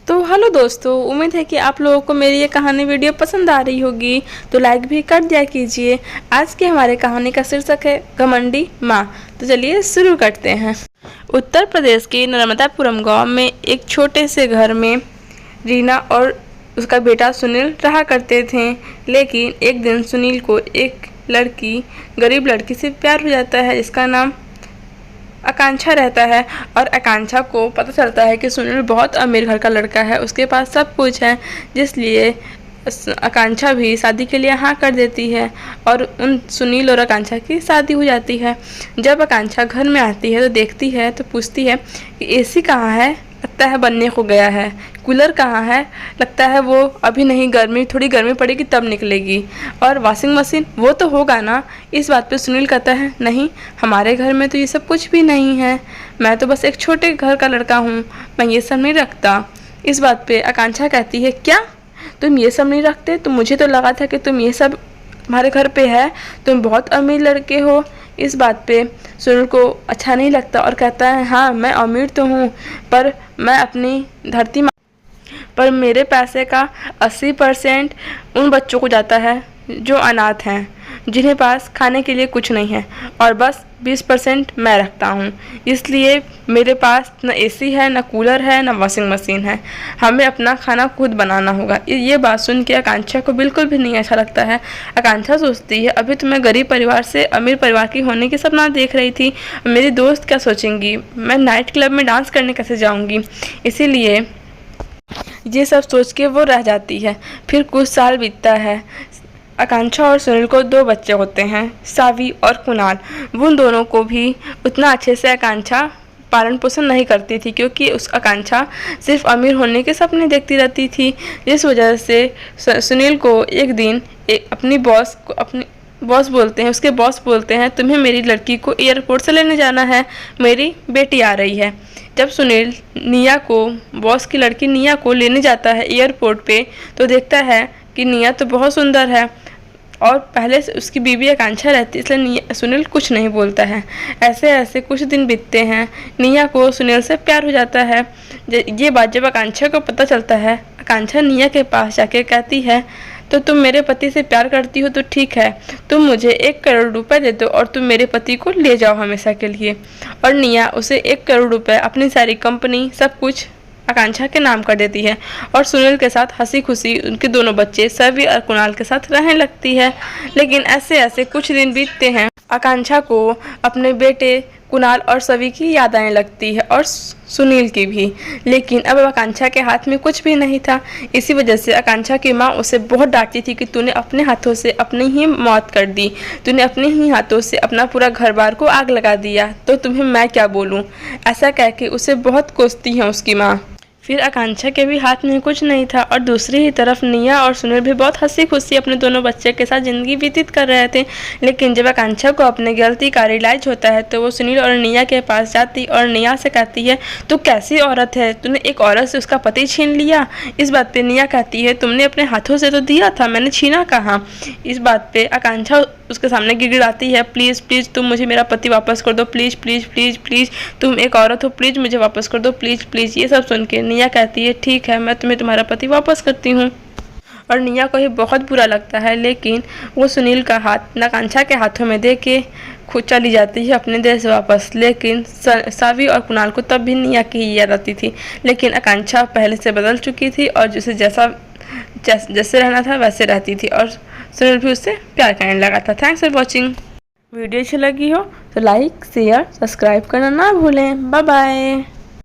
तो हेलो दोस्तों, उम्मीद है कि आप लोगों को मेरी ये कहानी वीडियो पसंद आ रही होगी। तो लाइक भी कर दिया कीजिए। आज की हमारे कहानी का शीर्षक है घमंडी माँ। तो चलिए शुरू करते हैं। उत्तर प्रदेश के नर्मदापुरम गांव में एक छोटे से घर में रीना और उसका बेटा सुनील रहा करते थे। लेकिन एक दिन सुनील को एक गरीब लड़की से प्यार हो जाता है जिसका नाम आकांक्षा रहता है। और आकांक्षा को पता चलता है कि सुनील बहुत अमीर घर का लड़का है, उसके पास सब कुछ है, जिसलिए आकांक्षा भी शादी के लिए हाँ कर देती है और उन सुनील और आकांक्षा की शादी हो जाती है। जब आकांक्षा घर में आती है तो देखती है तो पूछती है कि एसी कहाँ है, लगता है बनने को गया है। कूलर कहाँ है, लगता है वो अभी नहीं, थोड़ी गर्मी पड़ेगी तब निकलेगी। और वॉशिंग मशीन वो तो होगा ना। इस बात पे सुनील कहता है नहीं, हमारे घर में तो ये सब कुछ भी नहीं है, मैं तो बस एक छोटे घर का लड़का हूँ, मैं ये सब नहीं रखता। इस बात पे आकांक्षा कहती है क्या तुम ये सब नहीं रखते? तो मुझे तो लगा था कि तुम ये सब तुम्हारे घर पे है, तुम बहुत अमीर लड़के हो। इस बात पे सुनील को अच्छा नहीं लगता और कहता है हाँ मैं अमीर तो हूँ, पर मैं अपनी धरती पर मेरे पैसे का 80% उन बच्चों को जाता है जो अनाथ हैं, जिन्हें पास खाने के लिए कुछ नहीं है, और बस 20% मैं रखता हूँ। इसलिए मेरे पास न एसी है, न कूलर है, न वॉशिंग मशीन है, हमें अपना खाना खुद बनाना होगा। ये बात सुन के आकांक्षा को बिल्कुल भी नहीं अच्छा लगता है। आकांक्षा सोचती है अभी तो मैं गरीब परिवार से अमीर परिवार की होने की सपना देख रही थी, मेरी दोस्त क्या सोचेंगी, मैं नाइट क्लब में डांस करने कैसे जाऊँगी। इसीलिए ये सब सोच के वो रह जाती है। फिर कुछ साल बीतता है। आकांक्षा और सुनील को 2 बच्चे होते हैं, सावी और कुणाल। उन दोनों को भी उतना अच्छे से आकांक्षा पालन पोषण नहीं करती थी, क्योंकि उस आकांक्षा सिर्फ अमीर होने के सपने देखती रहती थी। जिस वजह से सुनील को एक दिन अपनी बॉस बोलते हैं तुम्हें मेरी लड़की को एयरपोर्ट से लेने जाना है, मेरी बेटी आ रही है। जब सुनील बॉस की लड़की निया को लेने जाता है एयरपोर्ट पे, तो देखता है कि निया तो बहुत सुंदर है और पहले से उसकी बीवी आकांक्षा रहती है, इसलिए सुनील कुछ नहीं बोलता है। ऐसे ऐसे कुछ दिन बीतते हैं। निया को सुनील से प्यार हो जाता है। ये बात जब आकांक्षा को पता चलता है, आकांक्षा निया के पास जाके कहती है तो तुम मेरे पति से प्यार करती हो तो ठीक है, तुम मुझे 1 करोड़ रुपए दे दो और तुम मेरे पति को ले जाओ हमेशा के लिए। और निया उसे 1 करोड़ रुपए, अपनी सारी कंपनी, सब कुछ आकांक्षा के नाम कर देती है और सुनील के साथ हंसी खुशी उनके दोनों बच्चे सवी और कुणाल के साथ रहने लगती है। लेकिन ऐसे ऐसे कुछ दिन बीतते हैं। आकांक्षा को अपने बेटे कुणाल और सवी की याद आने लगती है और सुनील की भी। लेकिन अब आकांक्षा के हाथ में कुछ भी नहीं था। इसी वजह से आकांक्षा की माँ उसे बहुत डांटती थी कि तूने अपने हाथों से अपनी ही मौत कर दी, तूने अपने ही हाथों से अपना पूरा घर बार को आग लगा दिया, तो तुम्हें मैं क्या बोलूँ। ऐसा कह के उसे बहुत कोसती है उसकी माँ। फिर आकांक्षा के भी हाथ में कुछ नहीं था और दूसरी ही तरफ निया और सुनील भी बहुत हंसी खुशी अपने दोनों बच्चे के साथ ज़िंदगी व्यतीत कर रहे थे। लेकिन जब आकांक्षा को अपने गलती का रियलाइज होता है तो वो सुनील और निया के पास जाती और निया से कहती है तू कैसी औरत है, तूने एक औरत से उसका पति छीन लिया। इस बात पर निया कहती है तुमने अपने हाथों से तो दिया था, मैंने छीना कहाँ। इस बात पर आकांक्षा उसके सामने गिड़गिड़ाती है प्लीज़ प्लीज़ तुम मुझे मेरा पति वापस कर दो, प्लीज़ प्लीज़ प्लीज़ प्लीज़, तुम एक औरत हो, प्लीज़ मुझे वापस कर दो, प्लीज़ प्लीज़। ये सब सुन के निया कहती है ठीक है, मैं तुम्हें तुम्हारा पति वापस करती हूँ। और निया को ये बहुत बुरा लगता है, लेकिन वो सुनील का हाथ आकांक्षा के हाथों में दे के खुद चली जाती है अपने देश वापस। लेकिन सावी और कुणाल को तब भी निया की ही याद आती थी। लेकिन आकांक्षा पहले से बदल चुकी थी और जिसे जैसे रहना था वैसे रहती थी और सुनील भी उससे प्यार करने लगा था। Thanks for watching. वीडियो अच्छी लगी हो तो लाइक शेयर सब्सक्राइब करना ना भूलें। Bye bye.